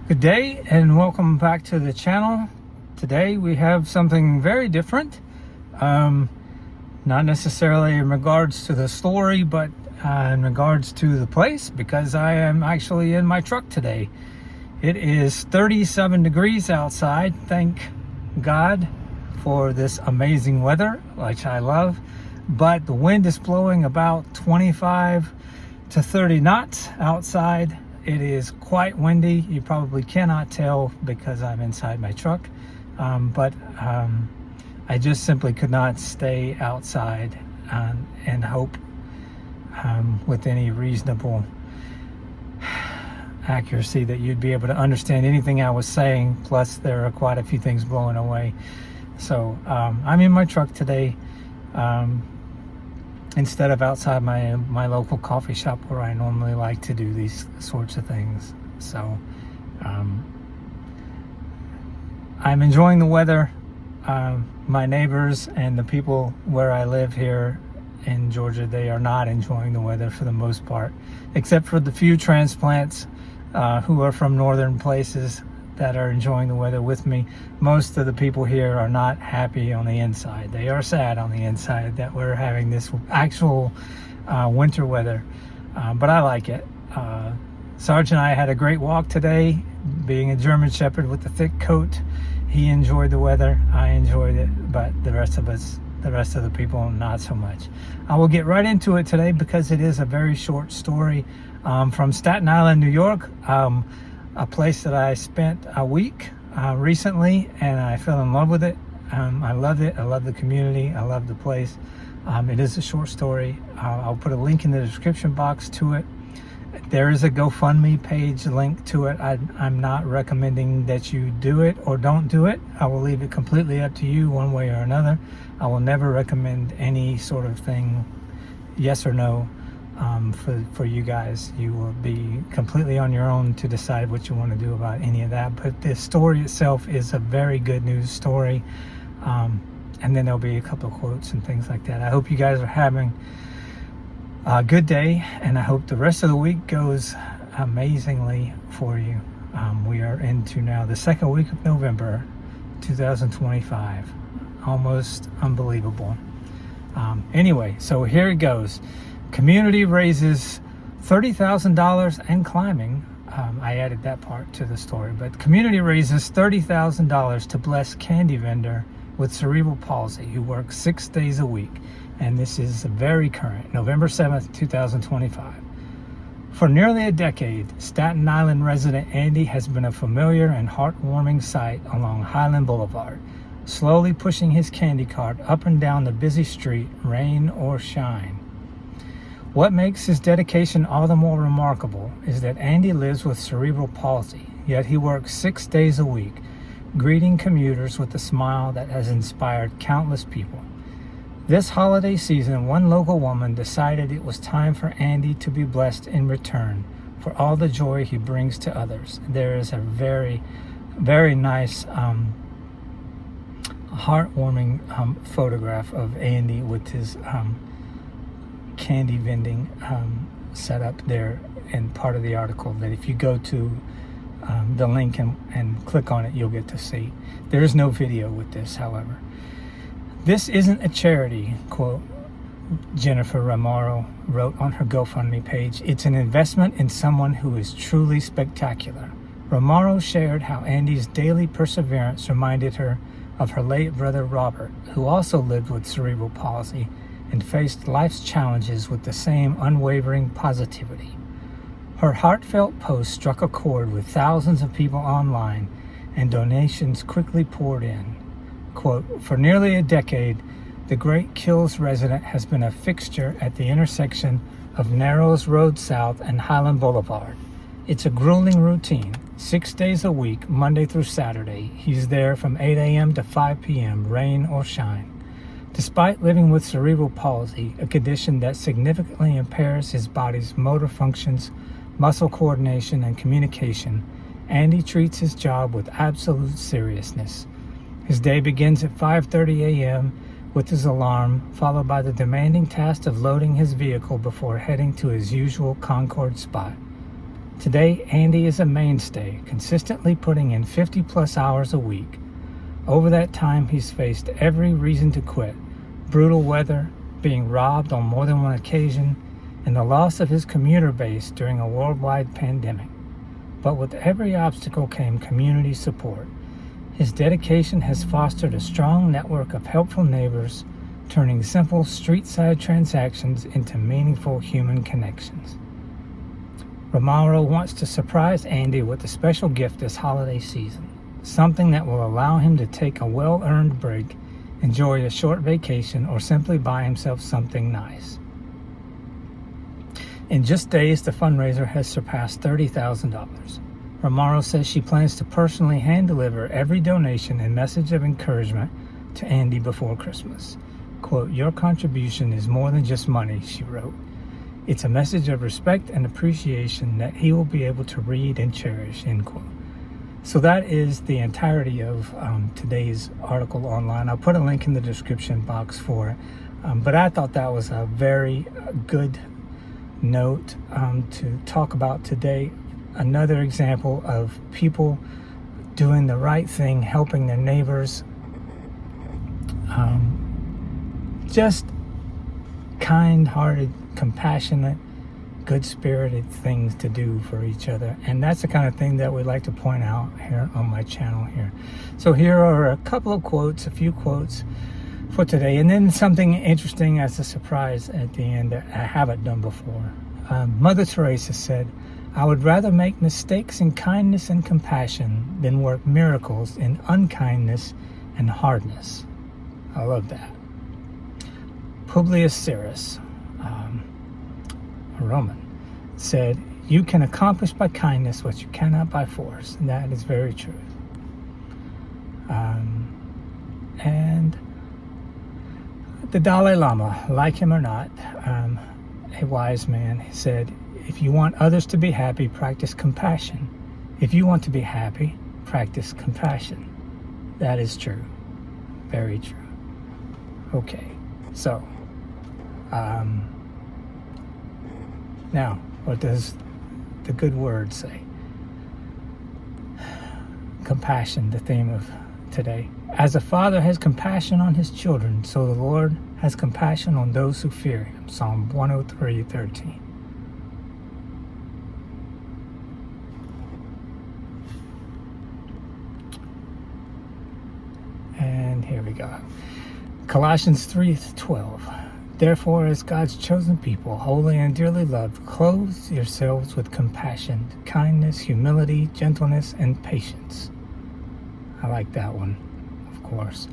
Good day and welcome back to the channel. Today we have something very different, not necessarily in regards to the story, but in regards to the place, because I am actually in my truck today. It is 37 degrees outside. Thank God for this amazing weather, which I love, but the wind is blowing about 25 to 30 knots outside. It is quite windy. You probably cannot tell because I'm inside my truck, but I just simply could not stay outside and hope with any reasonable accuracy that you'd be able to understand anything I was saying. Plus there are quite a few things blowing away. So I'm in my truck today, instead of outside my local coffee shop where I normally like to do these sorts of things. So I'm enjoying the weather. My neighbors and the people where I live here in Georgia, they are not enjoying the weather for the most part, except for the few transplants who are from northern places that are enjoying the weather with me. Most of the people here are not happy on the inside. They are sad on the inside that we're having this actual winter weather, but I like it. Sarge and I had a great walk today. Being a German Shepherd with a thick coat, he enjoyed the weather, I enjoyed it, but the rest of the people, not so much. I will get right into it today because it is a very short story from Staten Island, New York. A place that I spent a week recently, and I fell in love with it. I loved it. I love the community. I love the place. It is a short story. I'll put a link in the description box to it. There is a GoFundMe page link to it. I'm not recommending that you do it or don't do it. I will leave it completely up to you one way or another. I will never recommend any sort of thing, yes or no. For you guys, you will be completely on your own to decide what you want to do about any of that. But the story itself is a very good news story, and then there'll be a couple of quotes and things like that. I hope you guys are having a good day, and I hope the rest of the week goes amazingly for you. We are into now the second week of November 2025. Almost unbelievable. Anyway, so here it goes. Community raises $30,000 and climbing. I added that part to the story, but community raises $30,000 to bless candy vendor with cerebral palsy who works 6 days a week. And this is very current, November 7th, 2025. For nearly a decade, Staten Island resident Andy has been a familiar and heartwarming sight along Highland Boulevard, slowly pushing his candy cart up and down the busy street, rain or shine. What makes his dedication all the more remarkable is that Andy lives with cerebral palsy, yet he works 6 days a week, greeting commuters with a smile that has inspired countless people. This holiday season, one local woman decided it was time for Andy to be blessed in return for all the joy he brings to others. There is a very, very nice, heartwarming photograph of Andy with his candy vending set up there in part of the article that if you go to the link and click on it, you'll get to see. There is no video with this, however. This isn't a charity, quote, Jennifer Romero wrote on her GoFundMe page. It's an investment in someone who is truly spectacular. Romero shared how Andy's daily perseverance reminded her of her late brother Robert, who also lived with cerebral palsy and faced life's challenges with the same unwavering positivity. Her heartfelt post struck a chord with thousands of people online, and donations quickly poured in. Quote, for nearly a decade, the Great Kills resident has been a fixture at the intersection of Narrows Road South and Highland Boulevard. It's a grueling routine. 6 days a week, Monday through Saturday, he's there from 8 a.m. to 5 p.m., rain or shine. Despite living with cerebral palsy, a condition that significantly impairs his body's motor functions, muscle coordination, and communication, Andy treats his job with absolute seriousness. His day begins at 5:30 a.m. with his alarm, followed by the demanding task of loading his vehicle before heading to his usual Concord spot. Today, Andy is a mainstay, consistently putting in 50-plus hours a week. Over that time, he's faced every reason to quit: brutal weather, being robbed on more than one occasion, and the loss of his commuter base during a worldwide pandemic. But with every obstacle came community support. His dedication has fostered a strong network of helpful neighbors, turning simple street-side transactions into meaningful human connections. Romaro wants to surprise Andy with a special gift this holiday season, something that will allow him to take a well-earned break, enjoy a short vacation, or simply buy himself something nice. In just days, the fundraiser has surpassed $30,000. Romaro says she plans to personally hand-deliver every donation and message of encouragement to Andy before Christmas. Quote, "Your contribution is more than just money," she wrote. "It's a message of respect and appreciation that he will be able to read and cherish," end quote. So that is the entirety of today's article online. I'll put a link in the description box for it. But I thought that was a very good note to talk about today. Another example of people doing the right thing, helping their neighbors. Just kind-hearted, compassionate, good-spirited things to do for each other. And that's the kind of thing that we like to point out here on my channel here. So here are a couple of quotes, a few quotes for today, and then something interesting as a surprise at the end that I haven't done before. Mother Teresa said, "I would rather make mistakes in kindness and compassion than work miracles in unkindness and hardness." I love that. Publius Syrus, a Roman, said, "You can accomplish by kindness what you cannot by force." And that is very true. And the Dalai Lama, like him or not, a wise man, said, "If you want others to be happy, practice compassion. If you want to be happy, practice compassion." That is true. Very true. Okay, so now, what does the good word say? Compassion, the theme of today. "As a father has compassion on his children, so the Lord has compassion on those who fear him." Psalm 103:13. And here we go. Colossians 3:12. "Therefore, as God's chosen people, holy and dearly loved, clothe yourselves with compassion, kindness, humility, gentleness, and patience." I like that one, of course.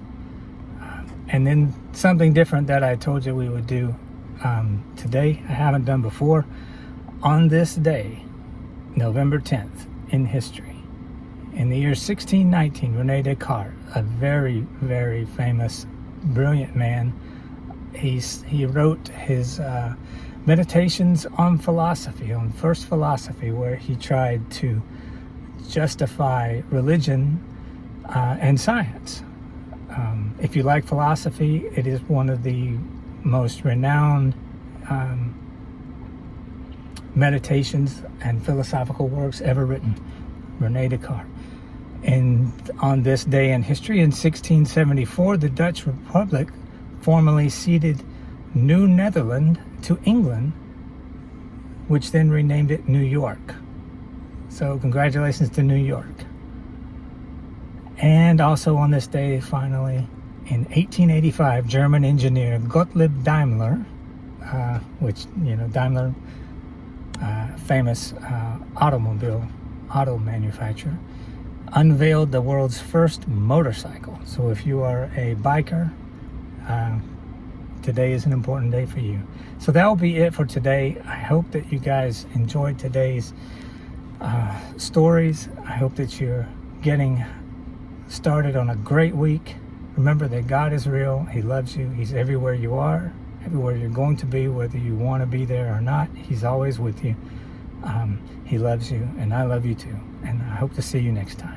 And then something different that I told you we would do today, I haven't done before. On this day, November 10th, in history, in the year 1619, René Descartes, a very, very famous, brilliant man, he wrote his meditations on philosophy, on first philosophy, where he tried to justify religion and science. If you like philosophy, it is one of the most renowned meditations and philosophical works ever written, René Descartes. And on this day in history, in 1674, the Dutch Republic formally ceded New Netherland to England, which then renamed it New York. So congratulations to New York. And also on this day, finally, in 1885, German engineer Gottlieb Daimler, which, you know, Daimler, famous auto manufacturer, unveiled the world's first motorcycle. So if you are a biker, today is an important day for you. So that will be it for today. I hope that you guys enjoyed today's stories. I hope that you're getting started on a great week. Remember that God is real. He loves you. He's everywhere you are, everywhere you're going to be, whether you want to be there or not. He's always with you. He loves you, and I love you too. And I hope to see you next time.